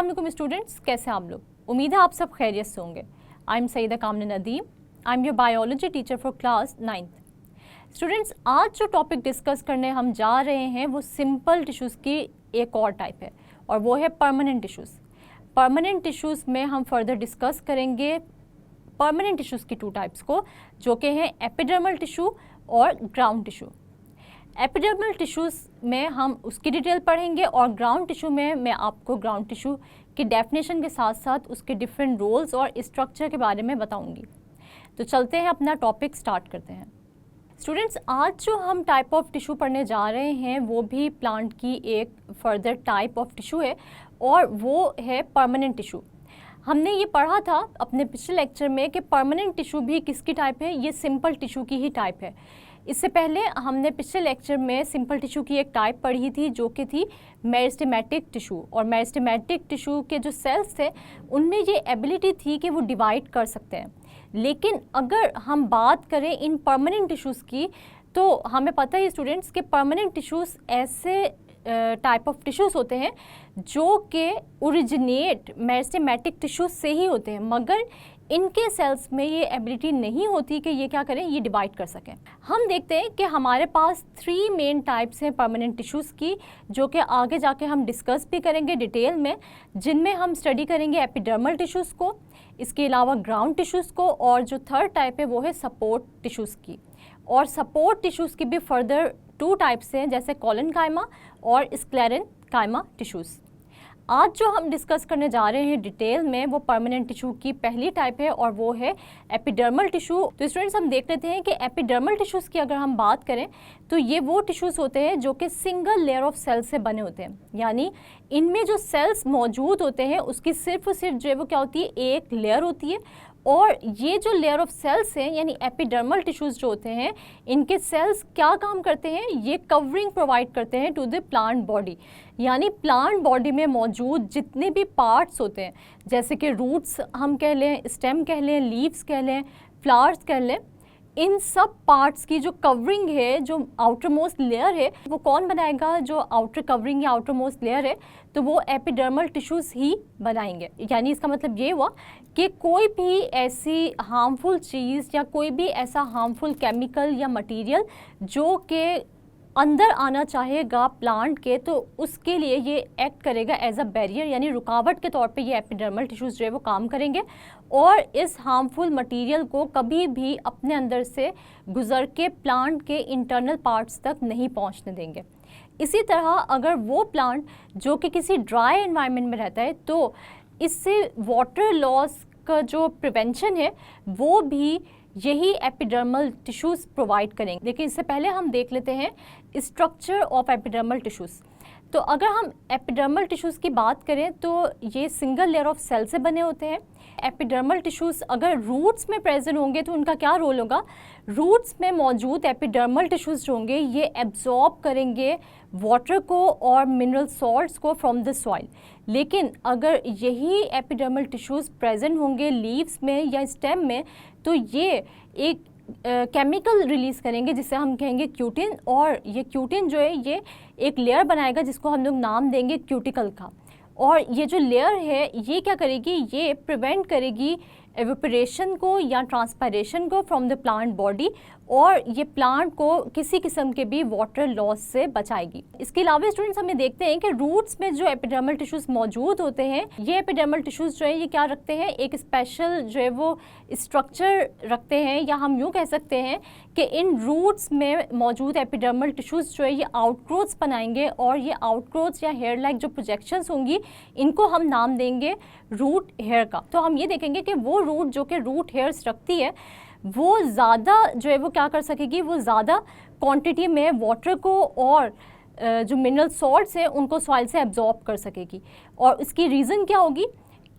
अस्सलाम वालेकुम स्टूडेंट्स, कैसे हैं आप लोग? उम्मीद है आप सब खैरियत से होंगे। आई एम सईदा कामना Nadeem, I am your biology teacher for class 9th। Students, आज जो टॉपिक डिस्कस करने हम जा रहे हैं वो सिंपल टिश्यूज़ की एक और टाइप है और वो है परमानेंट टिश्यूज़। परमानेंट टिश्यूज़ में हम फर्दर डिस्कस करेंगे परमानेंट टिश्यूज़ की 2 टाइप्स को, जो कि हैं एपिडर्मल टिश्यू और ग्राउंड टिश्यू। एपिडर्मल टिश्यूज़ में हम उसकी डिटेल पढ़ेंगे और ग्राउंड टिश्यू में मैं आपको ग्राउंड टिश्यू की डेफिनेशन के साथ साथ उसके डिफरेंट रोल्स और स्ट्रक्चर के बारे में बताऊंगी। तो चलते हैं, अपना टॉपिक स्टार्ट करते हैं। स्टूडेंट्स, आज जो हम टाइप ऑफ टिश्यू पढ़ने जा रहे हैं वो भी प्लांट की एक फर्दर टाइप ऑफ टिश्यू है और वो है परमानेंट टिश्यू। हमने ये पढ़ा था अपने पिछले लेक्चर में कि परमानेंट टिश्यू भी किसकी टाइप है, ये सिंपल टिश्यू की ही टाइप है। इससे पहले हमने पिछले लेक्चर में सिंपल टिश्यू की एक टाइप पढ़ी थी जो कि थी मेरिस्टेमेटिक टिश्यू, और मेरिस्टेमेटिक टिश्यू के जो सेल्स थे उनमें ये एबिलिटी थी कि वो डिवाइड कर सकते हैं। लेकिन अगर हम बात करें इन परमानेंट टिश्यूज़ की तो हमें पता है स्टूडेंट्स कि परमानेंट टिश्यूज़ ऐसे टाइप ऑफ टिश्यूज़ होते हैं जो कि ओरिजिनेट मेरिस्टेमेटिक टिश्यूज़ से ही होते हैं, मगर इनके सेल्स में ये एबिलिटी नहीं होती कि ये क्या करें, ये डिवाइड कर सकें। हम देखते हैं कि हमारे पास 3 मेन टाइप्स हैं परमानेंट टिश्यूज़ की, जो कि आगे जाके हम डिस्कस भी करेंगे डिटेल में, जिनमें हम स्टडी करेंगे एपिडर्मल टिश्यूज़ को, इसके अलावा ग्राउंड टिश्यूज़ को, और जो थर्ड टाइप है वो है सपोर्ट टिश्यूज़ की। और सपोर्ट टिश्यूज़ की भी फर्दर 2 टाइप्स हैं, जैसे कॉलेनकाइमा और स्क्लेरेनकाइमा टिश्यूज़। आज जो हम डिस्कस करने जा रहे हैं डिटेल में वो परमानेंट टिश्यू की पहली टाइप है और वो है एपिडर्मल टिश्यू। तो स्टूडेंट्स, हम देख लेते हैं कि एपिडर्मल टिश्यूज़ की अगर हम बात करें तो ये वो टिश्यूज़ होते हैं जो कि सिंगल लेयर ऑफ सेल्स से बने होते हैं, यानी इनमें जो सेल्स मौजूद होते हैं उसकी सिर्फ और सिर्फ जो है वो क्या होती है, एक लेयर होती है। और ये जो लेयर ऑफ सेल्स हैं यानी एपिडर्मल टिश्यूज़ जो होते हैं, इनके सेल्स क्या काम करते हैं, ये कवरिंग प्रोवाइड करते हैं टू द प्लांट बॉडी। यानी प्लांट बॉडी में मौजूद जितने भी पार्ट्स होते हैं, जैसे कि रूट्स हम कह लें, स्टेम कह लें, लीव्स कह लें, फ्लावर्स कह लें, इन सब पार्ट्स की जो कवरिंग है, जो आउटर मोस्ट लेयर है, वो कौन बनाएगा? जो आउटर कवरिंग या आउटर मोस्ट लेयर है तो वो एपिडर्मल टिश्यूज़ ही बनाएंगे। यानी इसका मतलब ये हुआ कि कोई भी ऐसी हार्मफुल चीज़ या कोई भी ऐसा हार्मफुल केमिकल या मटेरियल जो कि अंदर आना चाहेगा प्लांट के, तो उसके लिए ये एक्ट करेगा एज अ बैरियर, यानी रुकावट के तौर पे ये एपिडर्मल टिश्यूज़ जो है वो काम करेंगे और इस हार्मफुल मटेरियल को कभी भी अपने अंदर से गुजर के प्लांट के इंटरनल पार्ट्स तक नहीं पहुंचने देंगे। इसी तरह अगर वो प्लांट जो कि किसी ड्राई एनवायरनमेंट में रहता है तो इससे वाटर लॉस का जो प्रिवेंशन है वो भी यही एपिडर्मल टिश्यूज़ प्रोवाइड करेंगे। लेकिन इससे पहले हम देख लेते हैं स्ट्रक्चर ऑफ एपिडर्मल टिश्यूज़। तो अगर हम एपिडर्मल टिश्यूज़ की बात करें तो ये सिंगल लेयर ऑफ सेल से बने होते हैं। एपिडर्मल टिश्यूज़ अगर रूट्स में प्रेजेंट होंगे तो उनका क्या रोल होगा? रूट्स में मौजूद एपिडर्मल टिश्यूज़ जो होंगे ये एब्जॉर्ब करेंगे वाटर को और मिनरल सॉल्ट्स को फ्रॉम द सॉइल। लेकिन अगर यही एपिडर्मल टिश्यूज़ प्रेजेंट होंगे लीव्स में या स्टेम में तो ये एक केमिकल रिलीज़ करेंगे जिसे हम कहेंगे क्यूटिन, और ये क्यूटिन जो है ये एक लेयर बनाएगा जिसको हम लोग नाम देंगे क्यूटिकल का। और ये जो लेयर है ये क्या करेगी, ये प्रिवेंट करेगी एवेपोरेशन को या ट्रांसपायरेशन को फ्रॉम द प्लांट बॉडी, और ये प्लांट को किसी किस्म के भी वाटर लॉस से बचाएगी। इसके अलावा स्टूडेंट्स, हमें देखते हैं कि रूट्स में जो एपिडर्मल टिश्यूज़ मौजूद होते हैं, ये एपिडर्मल टिश्यूज़ जो है ये क्या रखते हैं, एक स्पेशल जो है वो स्ट्रक्चर रखते हैं, या हम यूँ कह सकते हैं कि इन रूट्स में मौजूद एपिडर्मल टिश्यूज़ जो है ये आउटग्रोथ्स बनाएंगे, और ये आउटग्रोथ्स या हेयर लाइक जो प्रोजेक्शंस होंगी इनको हम नाम देंगे रूट हेयर का। तो हम ये देखेंगे कि वो रूट जो कि रूट हेयर्स रखती है वो ज़्यादा जो है वो क्या कर सकेगी, वो ज़्यादा क्वांटिटी में वाटर को और जो मिनरल सॉल्ट्स हैं उनको सॉइल से एब्जॉर्ब कर सकेगी। और इसकी रीज़न क्या होगी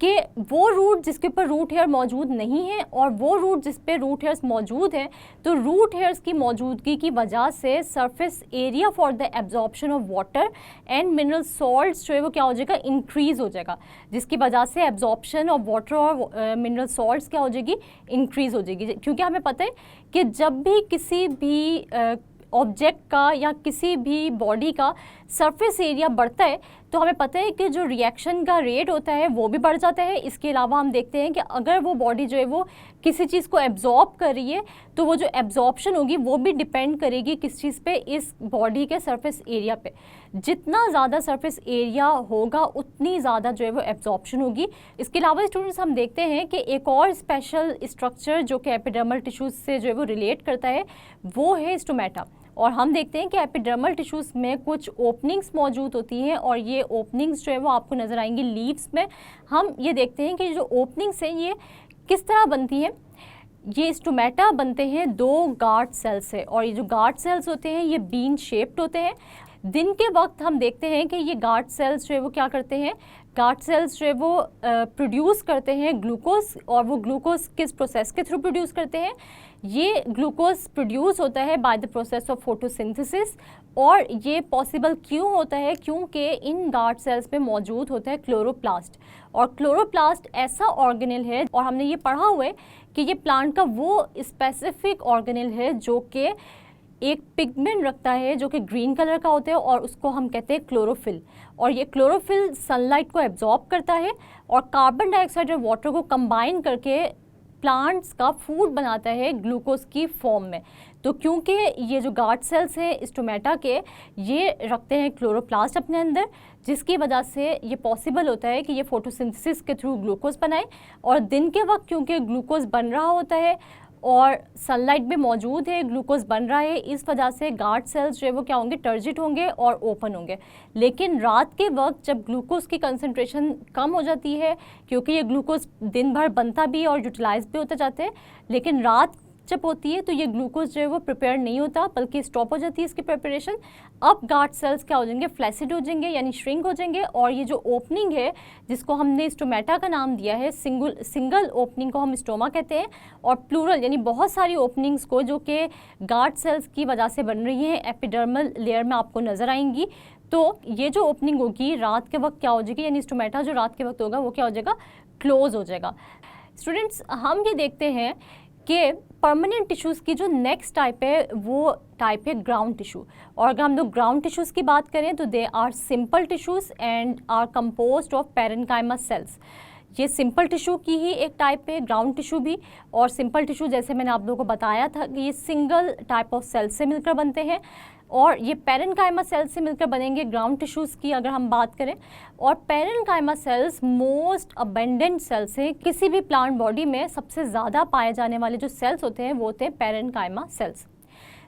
कि वो रूट जिसके ऊपर रूट हेयर मौजूद नहीं है और वो रूट जिस पे रूट हेयर्स मौजूद हैं, तो रूट हेयर्स की मौजूदगी की वजह से surface area for the absorption of water and mineral salts जो है वो क्या हो जाएगा, इंक्रीज़ हो जाएगा, जिसकी वजह से एब्जॉर्प्शन ऑफ वाटर और मिनरल सॉल्ट्स क्या हो जाएगी, इंक्रीज़ हो जाएगी। क्योंकि हमें पता है कि जब भी किसी भी ऑब्जेक्ट का या किसी भी बॉडी का सरफेस एरिया बढ़ता है तो हमें पता है कि जो रिएक्शन का रेट होता है वो भी बढ़ जाता है। इसके अलावा हम देखते हैं कि अगर वो बॉडी जो है वो किसी चीज़ को एब्जॉर्ब कर रही है तो वो जो एब्जॉर्प्शन होगी वो भी डिपेंड करेगी किस चीज़ पे, इस बॉडी के सरफेस एरिया पे। जितना ज़्यादा सरफेस एरिया होगा उतनी ज़्यादा जो है वो एब्जॉर्प्शन होगी। इसके अलावा स्टूडेंट्स हम देखते हैं कि एक और स्पेशल स्ट्रक्चर जो कि एपिडर्मल टिश्यूज़ से जो है वो रिलेट करता है वो है स्टोमेटा। और हम देखते हैं कि एपिडर्मल टिश्यूज़ में कुछ ओपनिंग्स मौजूद होती हैं और ये ओपनिंग्स जो है वो आपको नज़र आएंगी लीव्स में। हम ये देखते हैं कि जो ओपनिंग्स हैं ये किस तरह बनती हैं। ये स्टोमेटा बनते हैं 2 गार्ड सेल्स से और ये जो गार्ड सेल्स होते हैं ये बीन शेप्ड होते हैं। दिन के वक्त हम देखते हैं कि ये गार्ड सेल्स जो है वो क्या करते हैं, गार्ड सेल्स जो है वो प्रोड्यूस करते हैं ग्लूकोज। और वो ग्लूकोज किस प्रोसेस के थ्रू प्रोड्यूस करते हैं, ये ग्लूकोज प्रोड्यूस होता है by the process of photosynthesis. और ये पॉसिबल क्यों होता है, क्योंकि इन गार्ड सेल्स में मौजूद होता है क्लोरोप्लास्ट। और क्लोरोप्लास्ट ऐसा ऑर्गेनेल है, और हमने ये पढ़ा हुआ है कि ये प्लांट का वो स्पेसिफिक ऑर्गेनेल है जो कि एक पिगमेंट रखता है जो कि ग्रीन कलर का होता है और उसको हम कहते हैं क्लोरोफिल। और ये क्लोरोफिल सनलाइट को एब्जॉर्ब करता है और कार्बन डाइऑक्साइड और वाटर को कंबाइन करके प्लांट्स का फूड बनाता है ग्लूकोज की फॉर्म में। तो क्योंकि ये जो गार्ड सेल्स हैं स्टोमेटा के, ये रखते हैं क्लोरोप्लास्ट अपने अंदर, जिसकी वजह से ये पॉसिबल होता है कि ये फोटोसिंथेसिस के थ्रू ग्लूकोज बनाए। और दिन के वक्त क्योंकि ग्लूकोज बन रहा होता है और सनलाइट भी मौजूद है, ग्लूकोज बन रहा है, इस वजह से गार्ड सेल्स जो है वो क्या होंगे, टर्जिट होंगे और ओपन होंगे। लेकिन रात के वक्त जब ग्लूकोज की कंसंट्रेशन कम हो जाती है, क्योंकि ये ग्लूकोज दिन भर बनता भी और यूटिलाइज भी होते जाते हैं, लेकिन रात जब होती है तो ये ग्लूकोज जो है वो प्रिपेयर नहीं होता बल्कि स्टॉप हो जाती है इसकी प्रिपरेशन। अब गार्ड सेल्स क्या हो जाएंगे, फ्लैसिड हो जाएंगे यानी श्रिंक हो जाएंगे। और ये जो ओपनिंग है जिसको हमने स्टोमेटा का नाम दिया है, सिंगल ओपनिंग को हम स्टोमा कहते हैं, और प्लूरल यानी बहुत सारी ओपनिंग्स को जो कि गार्ड सेल्स की वजह से बन रही हैं एपिडर्मल लेयर में आपको नज़र आएंगी। तो ये जो ओपनिंग होगी रात के वक्त क्या हो जाएगी, यानी स्टोमेटा जो रात के वक्त होगा वो क्या हो जाएगा, क्लोज हो जाएगा। स्टूडेंट्स हम ये देखते हैं कि परमानेंट टिश्यूज़ की जो नेक्स्ट टाइप है वो टाइप है ग्राउंड टिश्यू। और अगर हम लोग ग्राउंड टिश्यूज़ की बात करें तो they are simple tissues and are composed of parenchyma cells. ये सिंपल टिश्यू की ही एक टाइप है, ग्राउंड टिश्यू भी। और सिंपल टिश्यू जैसे मैंने आप लोगों को बताया था कि ये सिंगल टाइप ऑफ सेल से मिलकर बनते हैं, और ये पैरेन्काइमा सेल्स से मिलकर बनेंगे ग्राउंड टिश्यूज़ की अगर हम बात करें। और parenchyma cells most abundant cells हैं। किसी भी प्लांट बॉडी में सबसे ज़्यादा पाए जाने वाले जो सेल्स होते हैं वो होते हैं पैरेन्काइमा सेल्स।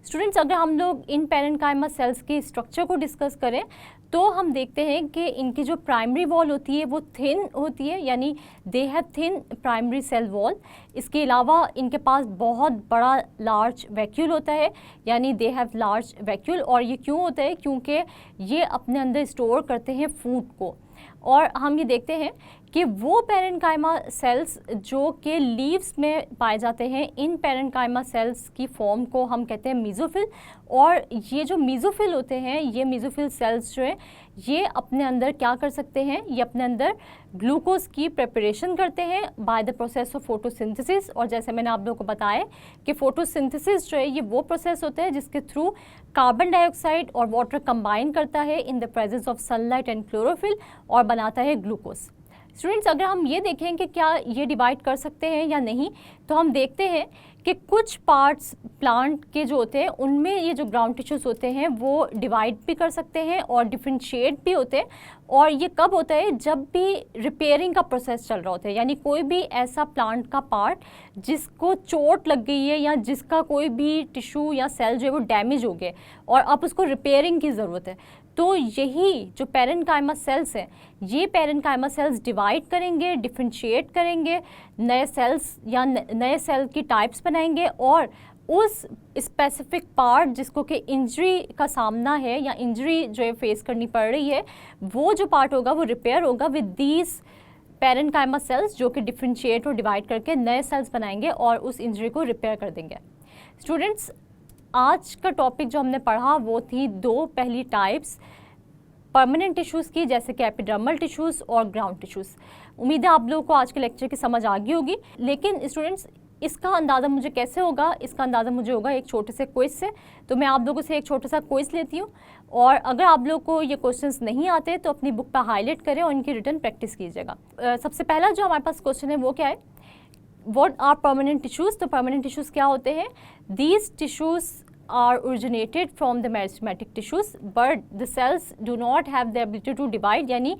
स्टूडेंट्स अगर हम लोग इन पैरेन्काइमा सेल्स के स्ट्रक्चर को डिस्कस करें तो हम देखते हैं कि इनकी जो प्राइमरी वॉल होती है वो थिन होती है, यानी they have thin primary cell wall. इसके अलावा इनके पास बहुत बड़ा लार्ज वैक्यूल होता है, यानी दे हैव लार्ज वैक्यूल। और ये क्यों होता है, क्योंकि ये अपने अंदर स्टोर करते हैं फूड को। और हम ये देखते हैं कि वो पैरेन्काइमा सेल्स जो कि लीव्स में पाए जाते हैं, इन पैरेन्काइमा सेल्स की फॉर्म को हम कहते हैं मीज़ोफिल। और ये जो मीज़ोफिल होते हैं, ये मीज़ोफिल सेल्स जो हैं ये अपने अंदर क्या कर सकते हैं, ये अपने अंदर ग्लूकोज की प्रिपरेशन करते हैं by the process of photosynthesis. और जैसे मैंने आप लोगों को बताया कि फोटोसिंथेसिस जो है ये वो प्रोसेस होता है जिसके थ्रू कार्बन डाइऑक्साइड और वाटर कंबाइन करता है in the presence of sunlight and chlorophyll और बनाता है ग्लूकोज। स्टूडेंट्स अगर हम ये देखें कि क्या ये डिवाइड कर सकते हैं या नहीं, तो हम देखते हैं कि कुछ पार्ट्स प्लांट के जो होते हैं उनमें ये जो ग्राउंड टिश्यूज़ होते हैं वो डिवाइड भी कर सकते हैं और डिफरेंशिएट भी होते हैं। और ये कब होता है, जब भी रिपेयरिंग का प्रोसेस चल रहा होता है, यानी कोई भी ऐसा प्लांट का पार्ट जिसको चोट लग गई है या जिसका कोई भी टिश्यू या सेल जो है वो डैमेज हो गए और अब उसको रिपेयरिंग की ज़रूरत है, तो यही जो पैरेन्काइमा सेल्स हैं ये पैरेन्काइमा सेल्स डिवाइड करेंगे, डिफरेंशिएट करेंगे, नए सेल्स या नए सेल की टाइप्स बनाएंगे और उस स्पेसिफिक पार्ट जिसको कि इंजरी का सामना है या इंजरी जो है फेस करनी पड़ रही है, वो जो पार्ट होगा वो रिपेयर होगा विद दीज पैरेन्काइमा सेल्स जो कि डिफरेंशिएट और डिवाइड करके नए सेल्स बनाएंगे और उस इंजरी को रिपेयर कर देंगे। स्टूडेंट्स आज का टॉपिक जो हमने पढ़ा वो थी 2 पहली टाइप्स परमानेंट टिश्यूज़ की, जैसे कि एपिडर्मल टिश्यूज़ और ग्राउंड टिश्यूज़। उम्मीद है आप लोगों को आज के लेक्चर की समझ आ गई होगी। लेकिन स्टूडेंट्स इसका अंदाज़ा मुझे कैसे होगा? इसका अंदाज़ा मुझे होगा एक छोटे से क्विज से। तो मैं आप लोगों से एक छोटा सा क्विज लेती हूँ, और अगर आप लोग को ये क्वेश्चंस नहीं आते तो अपनी बुक पर हाईलाइट करें और इनकी रिटर्न प्रैक्टिस कीजिएगा। सबसे पहला जो हमारे पास क्वेश्चन है वो क्या है? What are permanent tissues? तो परमानेंट टिश्यूज़ क्या होते हैं? These tissues are originated from the meristematic tissues but the cells do not have the ability to divide, यानी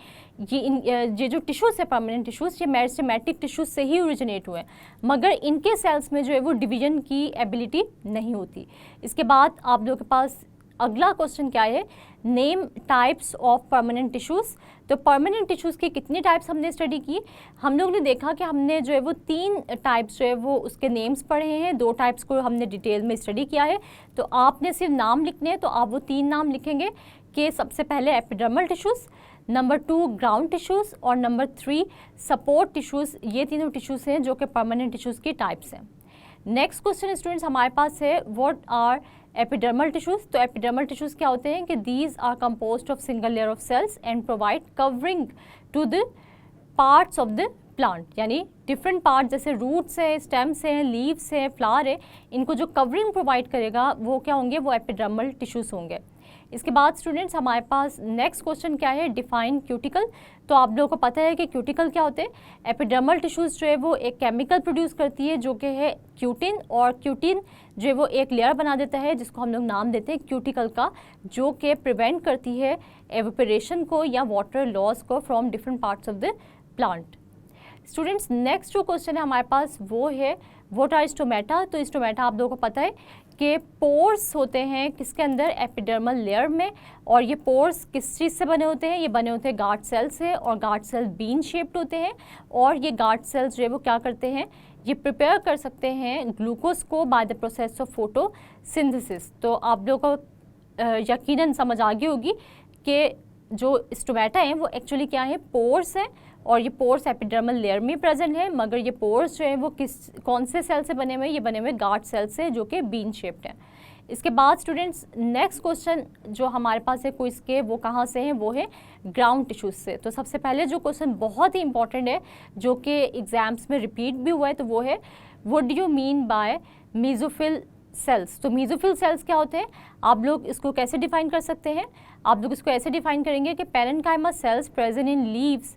ये जो टिश्यूज़ है परमानेंट टिश्यूज़, ये मेरिस्टेमेटिक टिश्यूज़ से ही ओरिजिनेट हुए हैं, मगर इनके सेल्स में जो है वो डिवीजन की एबिलिटी नहीं होती। इसके बाद आप लोगों के पास अगला क्वेश्चन क्या है? Name types of permanent tissues. तो परमानेंट टिश्यूज़ की कितनी टाइप्स हमने स्टडी की? हम लोग ने देखा कि हमने जो है वो 3 टाइप्स जो है वो उसके नेम्स पढ़े हैं, 2 टाइप्स को हमने डिटेल में स्टडी किया है। तो आपने सिर्फ नाम लिखने हैं, तो आप वो 3 नाम लिखेंगे कि सबसे पहले epidermal tissues, number 2 ground tissues और नंबर 3 सपोर्ट टिश्यूज़। ये तीनों टिश्यूज़ हैं जो कि परमानेंट टिश्यूज़ की टाइप्स हैं। नेक्स्ट क्वेश्चन स्टूडेंट्स हमारे पास है, व्हाट आर एपिडर्मल टिश्यूज़। तो एपिडर्मल टिश्यूज़ क्या होते हैं कि these are composed of single layer of cells and provide covering to the parts of the plant, यानी डिफरेंट पार्ट जैसे रूट्स है, स्टेम्स हैं, लीव्स है, फ्लावर है, इनको जो कवरिंग प्रोवाइड करेगा वो क्या होंगे? वो एपिडर्मल टिश्यूज़ होंगे। इसके बाद स्टूडेंट्स हमारे पास नेक्स्ट क्वेश्चन क्या है? Define cuticle. तो आप लोगों को पता है कि क्यूटिकल क्या होते हैं? एपिडर्मल टिश्यूज़ जो है वो एक केमिकल प्रोड्यूस करती है जो कि है क्यूटिन, और क्यूटिन जो है वो एक लेयर बना देता है जिसको हम लोग नाम देते हैं क्यूटिकल का, जो कि प्रिवेंट करती है एवेपोरेशन को या वाटर लॉस को from different parts of the plant. Students next जो क्वेश्चन है हमारे पास वो है, व्हाट आर स्टोमेटा। तो स्टोमेटा आप लोगों को पता है कि पोर्स होते हैं किसके अंदर? एपिडर्मल लेयर में। और ये पोर्स किस चीज़ से बने होते हैं? ये बने होते हैं गार्ड सेल से, और गार्ड सेल बीन शेप्ड होते हैं, और ये गार्ड सेल्स जो है वो क्या करते हैं? ये प्रिपेयर कर सकते हैं ग्लूकोज को by the process of photosynthesis. तो आप लोगों को यकीनन समझ आ गई होगी कि जो स्टोमेटा हैं वो एक्चुअली क्या है? पोर्स हैं, और ये पोर्स एपिडर्मल लेयर में प्रेजेंट है, मगर ये पोर्स जो है वो कौन से सेल से बने हुए हैं? ये बने हुए गार्ड सेल से जो कि बीन शेप्ड हैं। इसके बाद स्टूडेंट्स नेक्स्ट क्वेश्चन जो हमारे पास है क्विज के, वो कहाँ से हैं? वो है ग्राउंड टिश्यूज़ से। तो सबसे पहले जो क्वेश्चन बहुत ही इंपॉर्टेंट है जो कि एग्जाम्स में रिपीट भी हुआ है, तो वो है, what do you mean by mesophyll cells. तो मेसोफिल सेल्स क्या होते हैं? आप लोग इसको कैसे डिफाइन कर सकते हैं? आप लोग इसको ऐसे डिफाइन करेंगे कि parenchyma cells present in leaves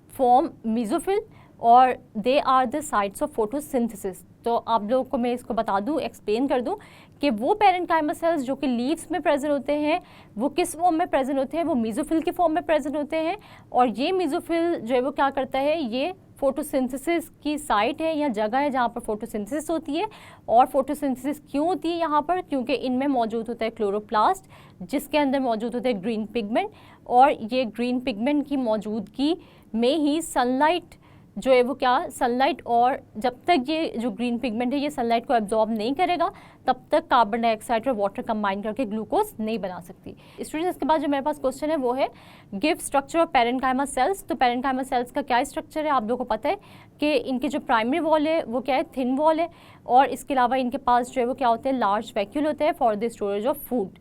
form mesophyll और they are the sites of photosynthesis. तो आप लोगों को मैं इसको बता दूं, एक्सप्लेन कर दूं कि वो पैरेन्काइमा सेल्स जो कि लीव्स में प्रेजेंट होते हैं वो किस फॉर्म में प्रेजेंट होते हैं? वो मेसोफिल की फॉर्म में प्रेजेंट होते हैं। और ये मेसोफिल जो है वो क्या करता है? ये फोटोसिंथेसिस की साइट है या जगह है जहाँ पर फोटोसिंथेसिस होती है। और फोटोसिंथेसिस क्यों होती है यहाँ पर? क्योंकि इनमें मौजूद होता है क्लोरोप्लास्ट, जिसके अंदर मौजूद होता है ग्रीन पिगमेंट, और ये ग्रीन पिगमेंट की मौजूदगी में ही सनलाइट जो है वो क्या? सनलाइट, और जब तक ये जो ग्रीन पिगमेंट है ये सनलाइट को एब्जॉर्ब नहीं करेगा तब तक कार्बन डाइऑक्साइड और वाटर कंबाइन करके ग्लूकोज नहीं बना सकती। स्टूडेंट्स इसके बाद जो मेरे पास क्वेश्चन है वो है, give structure of parenchyma sales. तो पैरेन्काइमा सेल्स का क्या स्ट्रक्चर है? आप लोगों को पता है कि इनकी जो प्राइमरी वॉल है वो क्या है? थिन वॉल है, और इसके अलावा इनके पास जो है वो क्या होते हैं? लार्ज वैक्यूल होते हैं for the storage of food.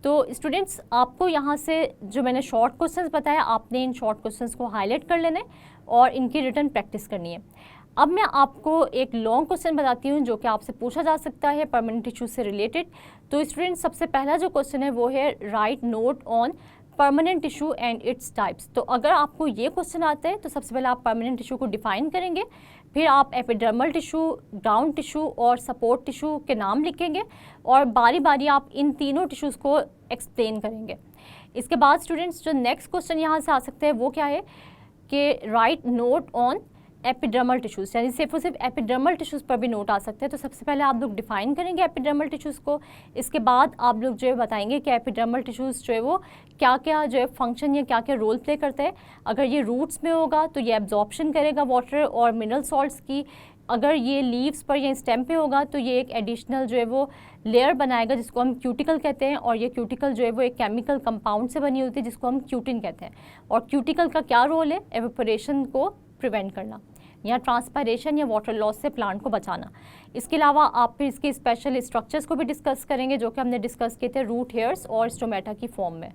तो स्टूडेंट्स आपको यहाँ से जो मैंने शॉर्ट क्वेश्चंस बताया, आपने इन शॉर्ट क्वेश्चंस को हाईलाइट कर लेना है और इनकी रिटर्न प्रैक्टिस करनी है। अब मैं आपको एक लॉन्ग क्वेश्चन बताती हूँ जो कि आपसे पूछा जा सकता है परमानेंट टिश्यू से रिलेटेड। तो स्टूडेंट्स सबसे पहला जो क्वेश्चन है वो है, right note on permanent tissue and its types. तो अगर आपको ये क्वेश्चन आता है तो सबसे पहले आप परमानेंट टिश्यू को डिफाइन करेंगे, फिर आप एपिडर्मल टिश्यू, ग्राउंड टिश्यू और सपोर्ट टिश्यू के नाम लिखेंगे, और बारी बारी आप इन तीनों टिश्यूज़ को एक्सप्लेन करेंगे। इसके बाद स्टूडेंट्स जो नेक्स्ट क्वेश्चन यहाँ से आ सकते हैं वो क्या है कि right note on epidermal tissues, यानी सिर्फ और सिर्फ एपिडर्मल टिश्यूज़ पर भी नोट आ सकते हैं। तो सबसे पहले आप लोग डिफाइन करेंगे एपिडर्मल टिश्यूज़ को, इसके बाद आप लोग जो है बताएंगे कि एपिडर्मल टिश्यूज़ जो है वो क्या क्या जो है फंक्शन या क्या क्या रोल प्ले करते हैं। अगर ये रूट्स में होगा तो ये एब्जॉर्प्शन करेगा वाटर और मिनरल सॉल्ट्स की, अगर ये लीव्स पर या स्टेम पे होगा तो ये एक एडिशनल जो है वो लेयर बनाएगा जिसको हम क्यूटिकल कहते हैं, और ये क्यूटिकल जो है वो एक केमिकल कंपाउंड से बनी होती है जिसको हम क्यूटिन कहते हैं। और क्यूटिकल का क्या रोल है? एवेपोरेशन को प्रिवेंट करना या ट्रांसपायरेशन या वाटर लॉस से प्लांट को बचाना। इसके अलावा आप फिर इसके स्पेशल स्ट्रक्चर्स को भी डिस्कस करेंगे जो कि हमने डिस्कस किए थे रूट हेयर्स और स्टोमेटा की फॉर्म में।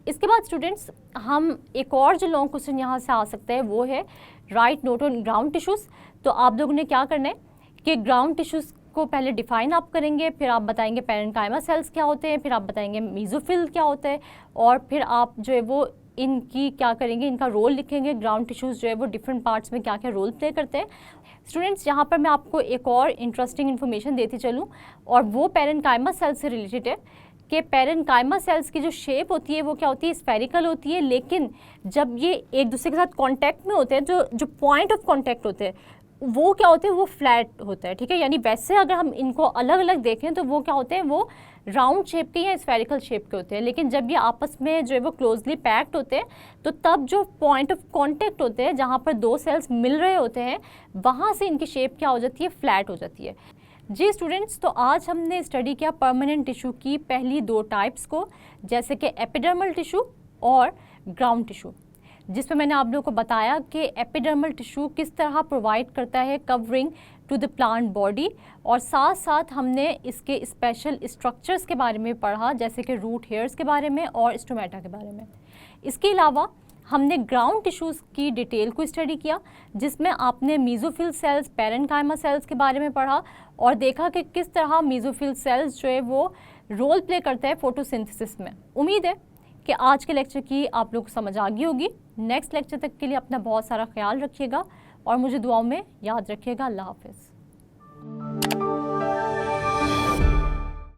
इसके बाद स्टूडेंट्स हम एक और जो लॉन्ग क्वेश्चन यहाँ से आ सकता है वो है, right note on ground tissues. तो आप लोगों ने क्या करना है कि ग्राउंड टिश्यूज़ को पहले डिफाइन आप करेंगे, फिर आप बताएंगे पेरेन्काइमा सेल्स क्या होते हैं, फिर आप बताएंगे मेसोफिल क्या होता है, और फिर आप जो है वो इनकी क्या करेंगे, इनका रोल लिखेंगे, ग्राउंड टिश्यूज़ जो है वो डिफरेंट पार्ट्स में क्या क्या रोल प्ले करते हैं। स्टूडेंट्स, यहाँ पर मैं आपको एक और इंटरेस्टिंग इन्फॉर्मेशन देती चलूँ, और वो पेरेन्काइमा सेल्स से रिलेटेड है कि पेरेन्काइमा सेल्स की जो शेप होती है वो क्या होती है, स्फेरिकल होती है, लेकिन जब ये एक दूसरे के साथ कांटेक्ट में होते हैं, जो पॉइंट ऑफ कांटेक्ट होते हैं वो क्या होते हैं, वो फ्लैट होता है, ठीक है। यानी वैसे अगर हम इनको अलग अलग देखें तो वो क्या होते हैं, वो राउंड शेप के या स्फेरिकल शेप के होते हैं, लेकिन जब ये आपस में जो है वो क्लोजली पैक्ड होते हैं तो तब जो पॉइंट ऑफ कांटेक्ट होते हैं, जहाँ पर दो सेल्स मिल रहे होते हैं, वहाँ से इनकी शेप क्या हो जाती है, फ्लैट हो जाती है। जी स्टूडेंट्स, तो आज हमने स्टडी किया परमानेंट टिश्यू की पहली दो टाइप्स को, जैसे कि एपिडर्मल टिश्यू और ग्राउंड टिश्यू, जिसमें मैंने आप लोगों को बताया कि एपिडर्मल टिश्यू किस तरह प्रोवाइड करता है covering to the plant body, और साथ साथ हमने इसके स्पेशल स्ट्रक्चर्स के बारे में पढ़ा, जैसे कि रूट हेयर्स के बारे में और स्टोमेटा के बारे में। इसके अलावा हमने ग्राउंड टिश्यूज़ की डिटेल को स्टडी किया, जिसमें आपने मेसोफिल सेल्स, पेरेन्काइमा सेल्स के बारे में पढ़ा और देखा कि किस तरह मेसोफिल सेल्स जो है वो रोल प्ले करते हैं फोटोसिंथेसिस में। उम्मीद है कि आज के लेक्चर की आप लोग को समझ आ गई होगी। नेक्स्ट लेक्चर तक के लिए अपना बहुत सारा ख्याल रखिएगा और मुझे दुआओं में याद रखिएगा। अल्लाह हाफिज़।